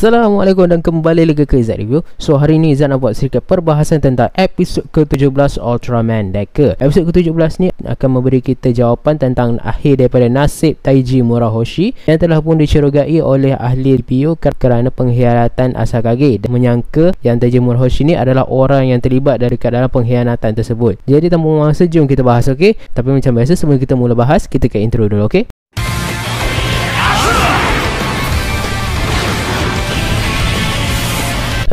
Assalamualaikum dan kembali lagi ke Izzat Review. So hari ni Izzat nak buat sedikit perbahasan tentang episod ke-17 Ultraman Decker. Episod ke-17 ni akan memberi kita jawapan tentang akhir daripada nasib Taiji Murahoshi yang telah pun dicurigai oleh ahli TPU kerana pengkhianatan Asakage dan menyangka yang Taiji Murahoshi ni adalah orang yang terlibat dari dalam pengkhianatan tersebut. Jadi tanpa masa jom kita bahas, okey? Tapi macam biasa sebelum kita mula bahas, kita ke intro dulu, okey?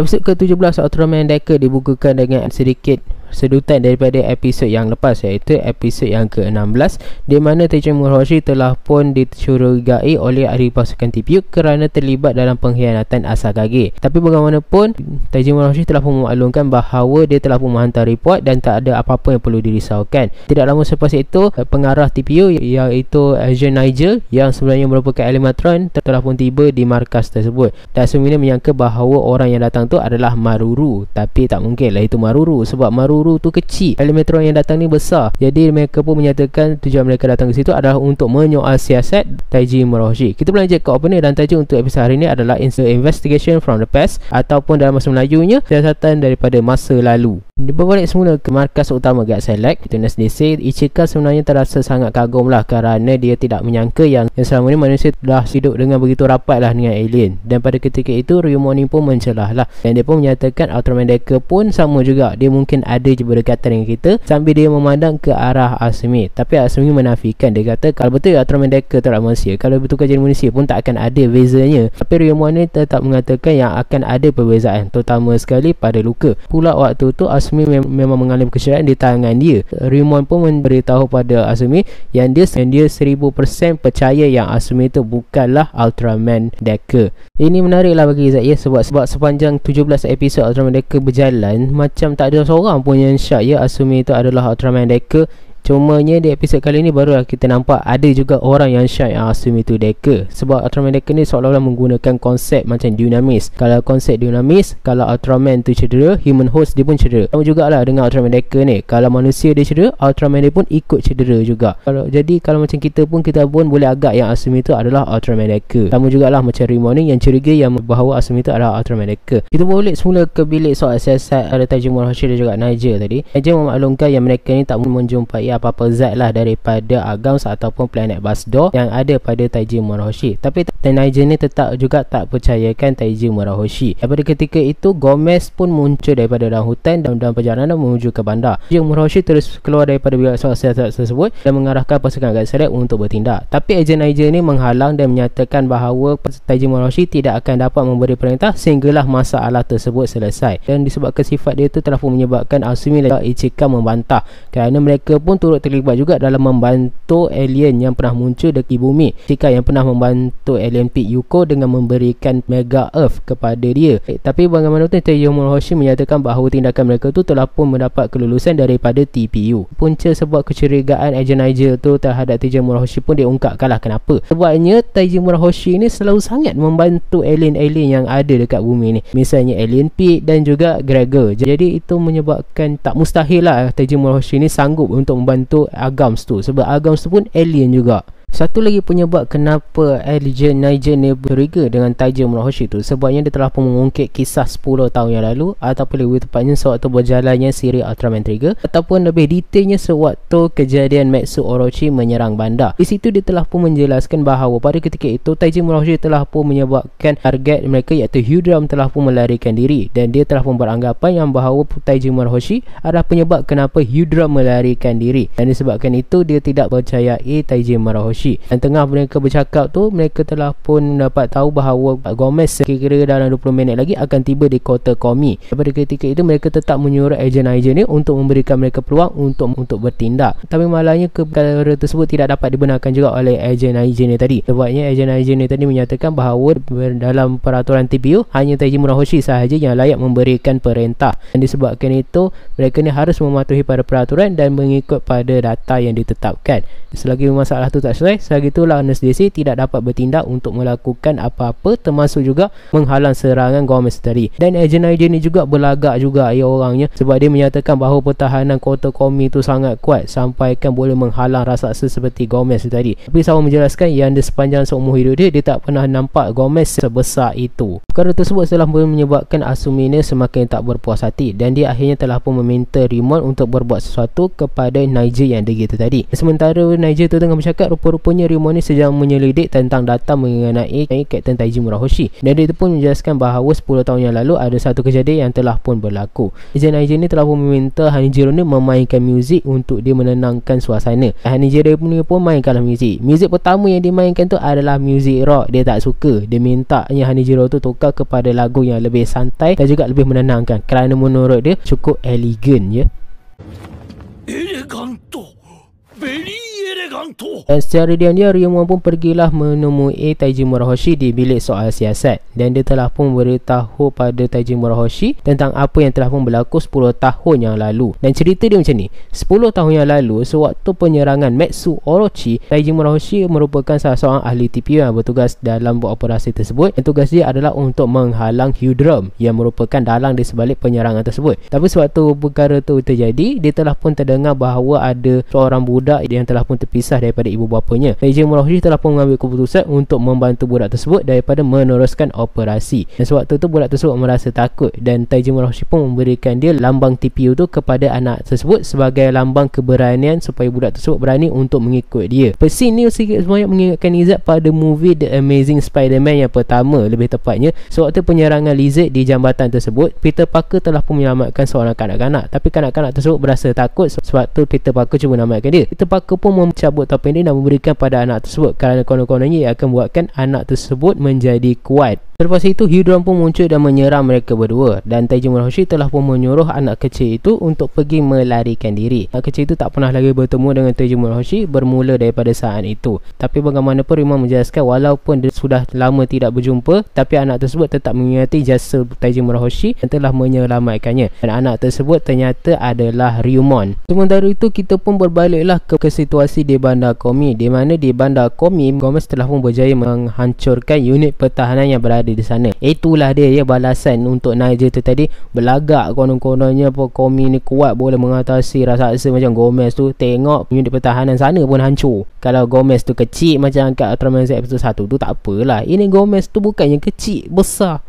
Episod ke-17 Ultraman Decker dibukukan dengan sedikit sedutan daripada episod yang lepas, iaitu episod yang ke-16, di mana Taiji Murahoshi telah pun dicurigai oleh ahli pasukan TPU kerana terlibat dalam pengkhianatan Asakage. Tapi bagaimanapun Taiji Murahoshi telah pun memaklumkan bahawa dia telah pun menghantar report dan tak ada apa-apa yang perlu dirisaukan. Tidak lama selepas itu, pengarah TPU iaitu Agent Nigel yang sebenarnya merupakan Animatron telah pun tiba di markas tersebut dan sebenarnya menyangka bahawa orang yang datang tu adalah Maruru. Tapi tak mungkin lah itu Maruru, sebab Maruru tu kecil, Animatron yang datang ni besar. Jadi mereka pun menyatakan tujuan mereka datang ke situ adalah untuk menyoal siasat Taiji Murahoshi. Kita berlanjut ke opening dan tajuk untuk episod hari ini adalah Investigation from the Past, ataupun dalam bahasa Melayunya siasatan daripada masa lalu. Berbalik semula ke markas utama God Select, itu NSDC, Ichika sebenarnya terasa sangat kagum lah kerana dia tidak menyangka yang selama ni manusia dah hidup dengan begitu rapat lah dengan alien. Dan pada ketika itu Ryumon pun mencelah lah, dan dia pun menyatakan Ultraman Decker pun sama juga, dia mungkin ada je berdekatan dengan kita, sambil dia memandang ke arah Asumi. Tapi Asumi menafikan, dia kata kalau betul Ultraman Decker tak manusia, kalau bertukar jadi manusia pun tak akan ada bezanya. Tapi Ryumon ni tetap mengatakan yang akan ada perbezaan, terutama sekali pada luka. Pula waktu tu Asumi memang mengalami kecederaan di tangan dia. Ryumon pun memberitahu pada Asumi yang dia 1000% percaya yang Asumi itu bukanlah Ultraman Decker. Ini menariklah bagi Izzat ya, sebab sepanjang 17 episod Ultraman Decker berjalan, macam tak ada seorang pun yang syak ya Asumi itu adalah Ultraman Decker. Cumanya di episod kali ni barulah kita nampak ada juga orang yang syak yang Asumi itu Decker. Sebab Ultraman Decker ni seolah-olah menggunakan konsep macam Dynamis. Kalau konsep Dynamis, kalau Ultraman tu cedera, human host dia pun cedera. Sama jugalah dengan Ultraman Decker ni, kalau manusia dia cedera, Ultraman dia pun ikut cedera juga. Kalau macam kita pun boleh agak yang Asumi itu adalah Ultraman Decker. Sama jugalah macam Ryumon ni yang curiga yang bahawa Asumi itu adalah Ultraman Decker. Kita boleh semula ke bilik soal siasat ada Taiji Murahoshi dan juga Nigel tadi. Nigel memaklumkan yang mereka ni tak menjumpai apa-apa zat lah daripada Agams ataupun planet Basdor yang ada pada Taiji Murahoshi. Tapi Nigel ni tetap juga tak percayakan Taiji Murahoshi. Pada ketika itu Gomez pun muncul daripada dalam hutan dan dalam perjalanan menuju ke bandar. Taiji Murahoshi terus keluar daripada bilik soal siasat tersebut dan mengarahkan pasukan God Select untuk bertindak. Tapi Agent Nigel ni menghalang dan menyatakan bahawa Taiji Murahoshi tidak akan dapat memberi perintah sehinggalah masalah tersebut selesai. Dan disebabkan sifat dia itu telah pun menyebabkan Asumi dan Ichika membantah kerana mereka pun turut terlibat juga dalam membantu alien yang pernah muncul di bumi. Ichika yang pernah membantu alien Pit Yuko dengan memberikan Mega Earth kepada dia. Tapi bagaimanapun Taiji Murahoshi menyatakan bahawa tindakan mereka tu telah pun mendapat kelulusan daripada TPU. Punca sebab kecurigaan Agent Nigel tu terhadap Taiji Murahoshi pun diungkapkanlah kenapa. Sebabnya Taiji Murahoshi ni selalu sangat membantu alien-alien yang ada dekat bumi ni. Misalnya alien Pit dan juga Gregor. Jadi itu menyebabkan tak mustahil lah Taiji Murahoshi ni sanggup untuk membantu Agams tu, sebab Agams tu pun alien juga. Satu lagi penyebab kenapa Agent Nigel ni curiga dengan Taiji Murahoshi tu, sebabnya dia telah pun mengungkit kisah 10 tahun yang lalu, ataupun lebih tepatnya sewaktu berjalannya siri Ultraman Trigger, ataupun lebih detailnya sewaktu kejadian Metsu Orochi menyerang bandar. Di situ dia telah pun menjelaskan bahawa pada ketika itu Taiji Murahoshi telah pun menyebabkan target mereka iaitu Hydrum telah pun melarikan diri, dan dia telah pun beranggapan yang bahawa Taiji Murahoshi adalah penyebab kenapa Hydrum melarikan diri, dan disebabkan itu dia tidak percayai Taiji Murahoshi. Dan tengah mereka bercakap tu, mereka telah pun dapat tahu bahawa Gomez kira-kira dalam 20 minit lagi akan tiba di kota Komi. Pada ketika itu mereka tetap menyuruh Agent Nigel ni untuk memberikan mereka peluang untuk bertindak. Tapi malangnya perkara tersebut tidak dapat dibenarkan juga oleh Agent Nigel ni tadi. Sebabnya Agent Nigel ni tadi menyatakan bahawa dalam peraturan TPU hanya Taiji Murahoshi sahaja yang layak memberikan perintah. Dan disebabkan itu mereka ni harus mematuhi pada peraturan dan mengikut pada data yang ditetapkan. Selagi masalah tu tak selesai, selesai, selagi itulah Nurse DC tidak dapat bertindak untuk melakukan apa-apa, termasuk juga menghalang serangan Gomez tadi. Dan ejen-ejen ni juga berlagak juga orangnya, sebab dia menyatakan bahawa pertahanan Kota Komi tu sangat kuat sampaikan boleh menghalang raksasa seperti Gomez tadi. Tapi sama menjelaskan yang di sepanjang seumur hidup dia tak pernah nampak Gomez sebesar itu. Perkara tersebut telah menyebabkan Asumina semakin tak berpuas hati, dan dia akhirnya telah pun meminta Rimon untuk berbuat sesuatu kepada Nigel yang degil tu tadi. Sementara Nigel tu tengah bercakap, rupa-rupanya Rimon ni sedang menyelidik tentang data mengenai Kapten Taiji Murahoshi, dan dia pun menjelaskan bahawa 10 tahun yang lalu ada satu kejadian yang telah pun berlaku. Nigel ni telah pun meminta Hanijiro ni memainkan muzik untuk dia menenangkan suasana. Hanijiro pun mainkanlah muzik. Muzik pertama yang dimainkan tu adalah muzik rock. Dia tak suka. Dia minta Hanijiro tu tukar kepada lagu yang lebih santai dan juga lebih menenangkan, kerana menurut dia cukup elegan ya. Eleganto. Very eleganto. Dan secara diam-diam Ryomon pun pergilah menemui Taiji Murahoshi di bilik soal siasat, dan dia telah pun beritahu pada Taiji Murahoshi tentang apa yang telah pun berlaku 10 tahun yang lalu. Dan cerita dia macam ni, 10 tahun yang lalu sewaktu penyerangan Metsu Orochi, Taiji Murahoshi merupakan salah seorang ahli TPU yang bertugas dalam operasi tersebut, dan tugas dia adalah untuk menghalang Hyudrum yang merupakan dalang di sebalik penyerangan tersebut. Tapi sewaktu perkara tu terjadi, dia telah pun terdengar bahawa ada seorang budak yang telah pun terpisah daripada ibu bapanya. Taiji Murahoshi telah pun mengambil keputusan untuk membantu budak tersebut daripada meneruskan operasi. Dan sewaktu tu budak tersebut merasa takut, dan Taiji Murahoshi pun memberikan dia lambang TPU tu kepada anak tersebut sebagai lambang keberanian supaya budak tersebut berani untuk mengikut dia. Scene ni sikit sebanyak mengingatkan Izzat pada movie The Amazing Spider-Man yang pertama, lebih tepatnya sewaktu penyerangan Lizard di jambatan tersebut. Peter Parker telah pun menyelamatkan seorang kanak-kanak, tapi kanak-kanak tersebut berasa takut sewaktu Peter Parker cuba menyelamatkan dia. Peter Parker pun mencabut topeng dia dan memberikan pada anak tersebut, kerana konon-kononnya ia akan buatkan anak tersebut menjadi kuat. Selepas itu Hyudrum pun muncul dan menyerang mereka berdua, dan Taiji Murahoshi telah pun menyuruh anak kecil itu untuk pergi melarikan diri. Anak kecil itu tak pernah lagi bertemu dengan Taiji Murahoshi bermula daripada saat itu. Tapi bagaimanapun Rimon menjelaskan walaupun dia sudah lama tidak berjumpa, tapi anak tersebut tetap mengingati jasa Taiji Murahoshi yang telah menyelamatkannya, dan anak tersebut ternyata adalah Ryumon. Sementara itu kita pun berbaliklah ke situasi di Bandar Komi, di mana di Bandar Komi Gomez telah pun berjaya menghancurkan unit pertahanan yang berada di sana. Itulah dia ya balasan untuk Nigel tu tadi. Berlagak konon-kononnya Komi ni kuat, boleh mengatasi rasa-rasa macam Gomez tu. Tengok unit pertahanan sana pun hancur. Kalau Gomez tu kecil macam kat Ultraman Z episode 1 tu tak apalah. Ini Gomez tu bukannya kecil, besar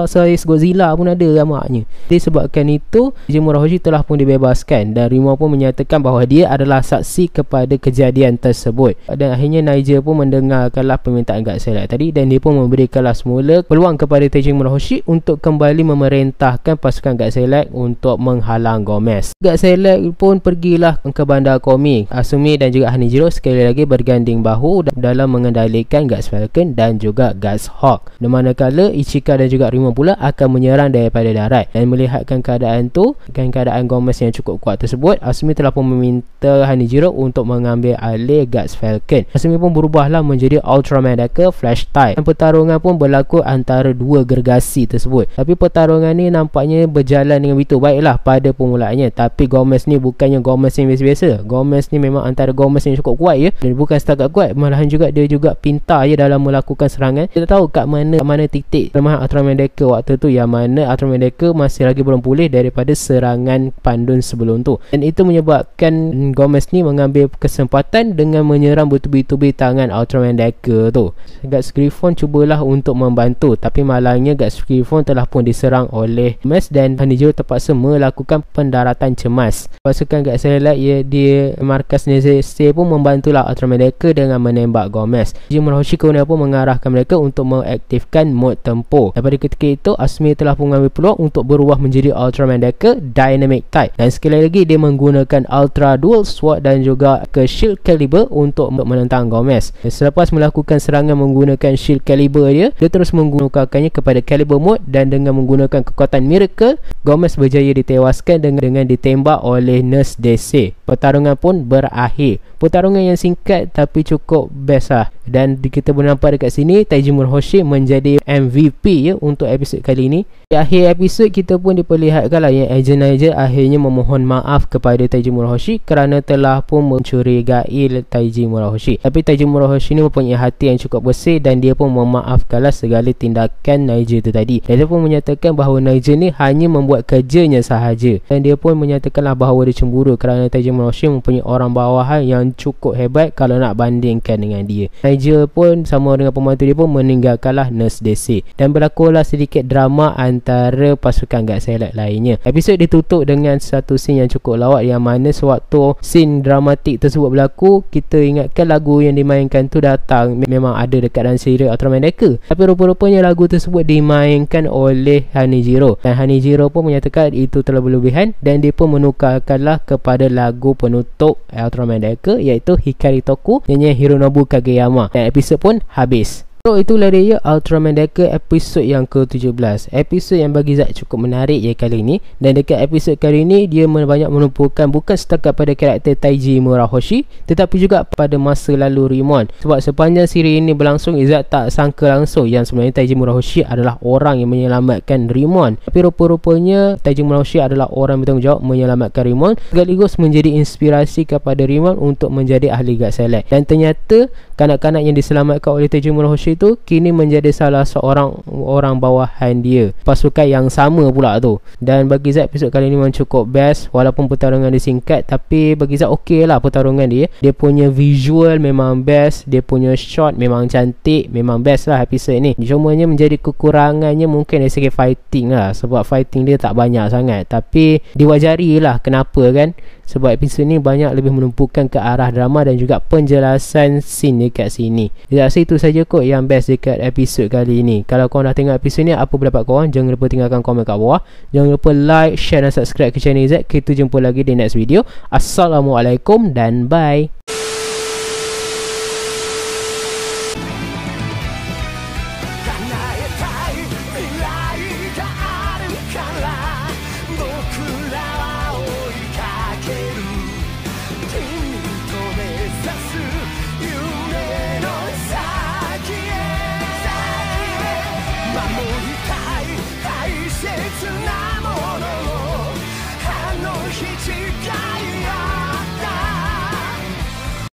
saiz Godzilla pun ada ramaknya. Disebabkan itu Taiji Murahoshi telah pun dibebaskan, dan Rimon pun menyatakan bahawa dia adalah saksi kepada kejadian tersebut. Dan akhirnya Nigel pun mendengarkanlah permintaan God Select tadi, dan dia pun memberikanlah semula peluang kepada Taiji Murahoshi untuk kembali memerintahkan pasukan God Select untuk menghalang Gomez. God Select pun pergilah ke Bandar Komi. Asumi dan juga Hanijiro sekali lagi berganding bahu dalam mengendalikan Guards Falcon dan juga Guards Hawk. Di manakala Ichika dan juga Rimon pula akan menyerang daripada darat. Dan melihatkan keadaan tu, keadaan Gomez yang cukup kuat tersebut, Asumi telah pun meminta Hanijiro untuk mengambil alih Guards Falcon. Asumi pun berubahlah menjadi Ultraman Decker Flash Type, dan pertarungan pun berlaku antara dua gergasi tersebut. Tapi pertarungan ni nampaknya berjalan dengan begitu baiklah pada permulaannya. Tapi Gomez ni bukannya Gomez yang biasa-biasa. Gomez ni memang antara Gomez yang cukup kuat ya, dan bukan setakat kuat, malahan juga dia juga pintar ya dalam melakukan serangan. Kita tahu kat mana titik kelemahan Ultraman Decker waktu tu, yang mana Ultraman Decker masih lagi belum pulih daripada serangan Pandun sebelum tu, dan itu menyebabkan Gomez ni mengambil kesempatan dengan menyerang bertubi-tubi tangan Ultraman Decker tu. Guards Griffon cubalah untuk membantu, tapi malangnya Guards Griffon telah pun diserang oleh Gomez, dan Hanijiro terpaksa melakukan pendaratan cemas. Pasukan Guards Select di markas Nezese pun membantulah Ultraman Decker dengan menembak Gomez. Taiji Murahoshi kemudian pun mengarahkan mereka untuk mengaktifkan mod tempur. Pada ketika itu Asumi telah pun mengambil peluang untuk berubah menjadi Ultraman Decker Dynamic Type, dan sekali lagi dia menggunakan Ultra Dual Sword dan juga ke Shield Caliber untuk menentang Gomez. Dan selepas melakukan serangan menggunakan Shield Caliber dia terus menggunakannya kepada Caliber Mode, dan dengan menggunakan kekuatan Miracle, Gomez berjaya ditewaskan dengan ditembak oleh Nurse DC. Pertarungan pun berakhir. Pertarungan yang singkat tapi cukup best lah. Dan kita boleh nampak dekat sini Taiji Murahoshi menjadi MVP ya untuk episod kali ini. Di akhir episod kita pun diperlihatkan lah yang ejen Nigel akhirnya memohon maaf kepada Taiji Murahoshi kerana telah pun mencurigai Taiji Murahoshi. Tapi Taiji Murahoshi ni mempunyai hati yang cukup bersih dan dia pun memaafkanlah segala tindakan Nigel itu tadi. Dan dia pun menyatakan bahawa Nigel ni hanya membuat kerjanya sahaja. Dan dia pun menyatakanlah bahawa dia cemburu kerana Taiji Murahoshi mempunyai orang bawahan yang cukup hebat kalau nak bandingkan dengan dia. Nigel pun sama dengan pembantu dia pun meninggalkanlah Nurse Daisy. Dan berlakulah sedikit drama antara pasukan guard select lainnya. Episod ditutup dengan satu scene yang cukup lawak, yang mana sewaktu scene dramatik tersebut berlaku, kita ingatkan lagu yang dimainkan tu datang memang ada dekat dalam serial Ultraman Deca. Tapi rupa-rupanya lagu tersebut dimainkan oleh Hanejiro. Dan Hanejiro pun menyatakan itu terlalu berlebihan dan dia pun menukarkanlah kepada lagu penutup Ultraman Deca, iaitu Hikari Toku nyanyian Hironobu Kageyama. Dan episod pun habis. So itulah dia Ultraman Deca episod yang ke-17. Episod yang bagi Zat cukup menarik ya kali ini. Dan dekat episod kali ini dia banyak menumpukan bukan setakat pada karakter Taiji Murahoshi, tetapi juga pada masa lalu Rimon. Sebab sepanjang siri ini berlangsung, Izzat tak sangka langsung yang sebenarnya Taiji Murahoshi adalah orang yang menyelamatkan Rimon. Tapi rupa-rupanya Taiji Murahoshi adalah orang yang bertanggungjawab menyelamatkan Rimon, sekaligus menjadi inspirasi kepada Rimon untuk menjadi ahli guard select. Dan ternyata kanak-kanak yang diselamatkan oleh Taiji Murahoshi itu kini menjadi salah seorang orang bawahan dia, pasukan yang sama pula tu. Dan bagi Zat episod kali ni memang cukup best. Walaupun pertarungan dia singkat, tapi bagi Zat okey lah pertarungan dia. Dia punya visual memang best, dia punya shot memang cantik, memang best lah episod ni. Cumanya menjadi kekurangannya mungkin dari segi fighting lah, sebab fighting dia tak banyak sangat. Tapi diwajari lah kenapa kan, sebab episod ni banyak lebih menumpukan ke arah drama dan juga penjelasan scene dekat sini. Dia rasa itu saja kot yang best dekat episod kali ini. Kalau korang dah tengok episod ni, apa pendapat korang? Jangan lupa tinggalkan komen kat bawah. Jangan lupa like, share dan subscribe ke channel Z. Kita jumpa lagi di next video. Assalamualaikum dan bye. 守りたい大切な